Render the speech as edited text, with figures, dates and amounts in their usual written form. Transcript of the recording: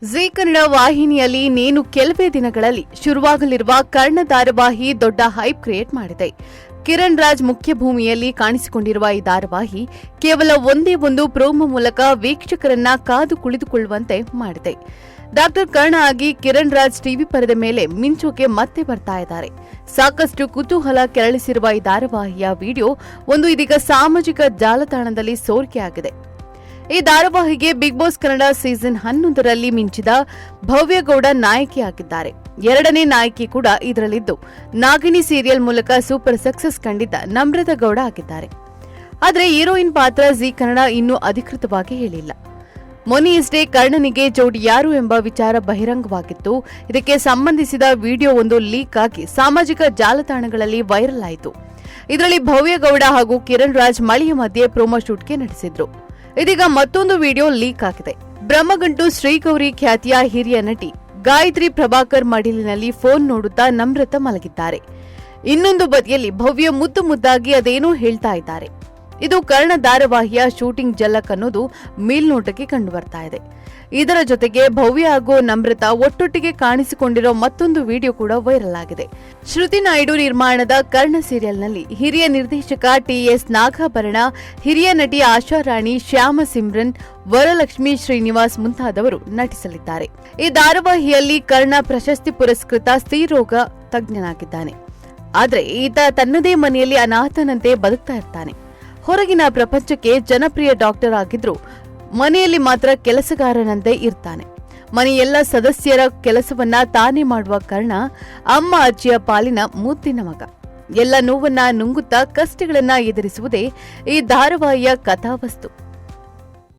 ಜೀ ಕನ್ನಡ ವಾಹಿನಿಯಲ್ಲಿ ನೇನು ಕೆಲವೇ ದಿನಗಳಲ್ಲಿ ಶುರುವಾಗಲಿರುವ ಕರ್ಣ ಧಾರಾವಾಹಿ ದೊಡ್ಡ ಹೈಪ್ ಕ್ರಿಯೇಟ್ ಮಾಡಿದೆ. ಕಿರಣ್ ರಾಜ್ ಮುಖ್ಯ ಭೂಮಿಯಲ್ಲಿ ಕಾಣಿಸಿಕೊಂಡಿರುವ ಈ ಧಾರಾವಾಹಿ ಕೇವಲ ಒಂದೇ ಒಂದು ಪ್ರೋಮೋ ಮೂಲಕ ವೀಕ್ಷಕರನ್ನ ಕಾದು ಕುಳಿತುಕೊಳ್ಳುವಂತೆ ಮಾಡಿದೆ. ಡಾಕ್ಟರ್ ಕರ್ಣ ಆಗಿ ಕಿರಣ್ ರಾಜ್ ಟಿವಿ ಪರದೆ ಮೇಲೆ ಮಿಂಚೋಕೆ ಮತ್ತೆ ಬರ್ತಾ ಇದ್ದಾರೆ. ಸಾಕಷ್ಟು ಕುತೂಹಲ ಕೆರಳಿಸಿರುವ ಈ ಧಾರಾವಾಹಿಯ ವಿಡಿಯೋ ಒಂದು ಇದೀಗ ಸಾಮಾಜಿಕ ಜಾಲತಾಣದಲ್ಲಿ ಸೋರಿಕೆಯಾಗಿದೆ. ಈ ಧಾರಾವಾಹಿಗೆ big boss Kannada season 11ರಲ್ಲಿ ಮಿಂಚಿದ Bhavya Gowda ನಾಯಕಿಯಾಗಿದ್ದಾರೆ. ಎರಡನೇ ನಾಯಕಿ ಕೂಡ ಇದರಲ್ಲಿದ್ದು, ನಾಗಿನಿ ಸೀರಿಯಲ್ ಮೂಲಕ ಸೂಪರ್ ಸಕ್ಸಸ್ ಕಂಡಿದ್ದ ನಮ್ರತಾ ಗೌಡ ಆಗಿದ್ದಾರೆ. ಆದರೆ ಹೀರೋಯಿನ್ ಪಾತ್ರ ಜೀ ಕನ್ನಡ ಇನ್ನೂ ಅಧಿಕೃತವಾಗಿ ಹೇಳಿಲ್ಲ. ಮೊನ್ನೆಯಷ್ಟೇ ಕರ್ಣನಿಗೆ ಜೋಡಿ ಯಾರು ಎಂಬ ವಿಚಾರ ಬಹಿರಂಗವಾಗಿತ್ತು. ಇದಕ್ಕೆ ಸಂಬಂಧಿಸಿದ ವಿಡಿಯೋ ಒಂದು ಲೀಕ್ ಆಗಿ ಸಾಮಾಜಿಕ ಜಾಲತಾಣಗಳಲ್ಲಿ ವೈರಲ್ ಆಯಿತು. ಇದರಲ್ಲಿ ಭವ್ಯಗೌಡ ಹಾಗೂ ಕಿರಣ್ ರಾಜ್ ಮಳೆಯ ಮಧ್ಯೆ ಪ್ರೋಮೋ ಶೂಟ್ಗೆ ನಡೆಸಿದ್ರು. ಇದೀಗ ಮತ್ತೊಂದು ವಿಡಿಯೋ ಲೀಕ್ ಆಗಿದೆ. ಬ್ರಹ್ಮಗಂಟು ಶ್ರೀಗೌರಿ ಖ್ಯಾತಿಯ ಹಿರಿಯ ನಟಿ ಗಾಯತ್ರಿ ಪ್ರಭಾಕರ್ ಮಡಿಲಿನಲ್ಲಿ ಫೋನ್ ನೋಡುತ್ತಾ ನಮ್ರತಾ ಮಲಗಿದ್ದಾರೆ. ಇನ್ನೊಂದು ಬದಿಯಲ್ಲಿ ಭವ್ಯ ಮುದ್ದು ಮುದ್ದಾಗಿ ಅದೇನೋ ಹೇಳ್ತಾ ಇದ್ದಾರೆ. ಇದು ಕರ್ಣ ಧಾರಾವಾಹಿಯ ಶೂಟಿಂಗ್ ಜಲಕ್ ಅನ್ನೋದು ಮೇಲ್ನೋಟಕ್ಕೆ ಕಂಡು ಬರ್ತಾ ಇದೆ. ಇದರ ಜೊತೆಗೆ ಭವ್ಯ ಹಾಗೂ ನಮ್ರತಾ ಒಟ್ಟೊಟ್ಟಿಗೆ ಕಾಣಿಸಿಕೊಂಡಿರೋ ಮತ್ತೊಂದು ವಿಡಿಯೋ ಕೂಡ ವೈರಲ್ ಆಗಿದೆ. ಶ್ರುತಿ ನಾಯ್ಡು ನಿರ್ಮಾಣದ ಕರ್ಣ ಸೀರಿಯಲ್ನಲ್ಲಿ ಹಿರಿಯ ನಿರ್ದೇಶಕ ಟಿಎಸ್ ನಾಗಾಭರಣ, ಹಿರಿಯ ನಟಿ ಆಶಾ ರಾಣಿ, ಶ್ಯಾಮ ಸಿಮ್ರನ್, ವರಲಕ್ಷ್ಮಿ ಶ್ರೀನಿವಾಸ್ ಮುಂತಾದವರು ನಟಿಸಲಿದ್ದಾರೆ. ಈ ಧಾರಾವಾಹಿಯಲ್ಲಿ ಕರ್ಣ ಪ್ರಶಸ್ತಿ ಪುರಸ್ಕೃತ ಸ್ತ್ರೀರೋಗ ತಜ್ಞನಾಗಿದ್ದಾನೆ. ಆದ್ರೆ ಈತ ತನ್ನದೇ ಮನೆಯಲ್ಲಿ ಅನಾಥನಂತೆ ಬದುಕ್ತಾ ಇರ್ತಾನೆ. ಹೊರಗಿನ ಪ್ರಪಂಚಕ್ಕೆ ಜನಪ್ರಿಯ ಡಾಕ್ಟರ್ ಆಗಿದ್ರು ಮನೆಯಲ್ಲಿ ಮಾತ್ರ ಕೆಲಸಗಾರನಂತೆ ಇರ್ತಾನೆ. ಮನೆಯೆಲ್ಲ ಸದಸ್ಯರ ಕೆಲಸವನ್ನ ತಾನೇ ಮಾಡುವ ಕರ್ಣ ಅಮ್ಮ ಅಜ್ಜಿಯ ಪಾಲಿನ ಮುದ್ದಿನ ಮಗ. ಎಲ್ಲ ನೋವನ್ನ ನುಂಗುತ್ತಾ ಕಷ್ಟಗಳನ್ನ ಎದುರಿಸುವುದೇ ಈ ಧಾರಾವಾಹಿಯ ಕಥಾವಸ್ತು.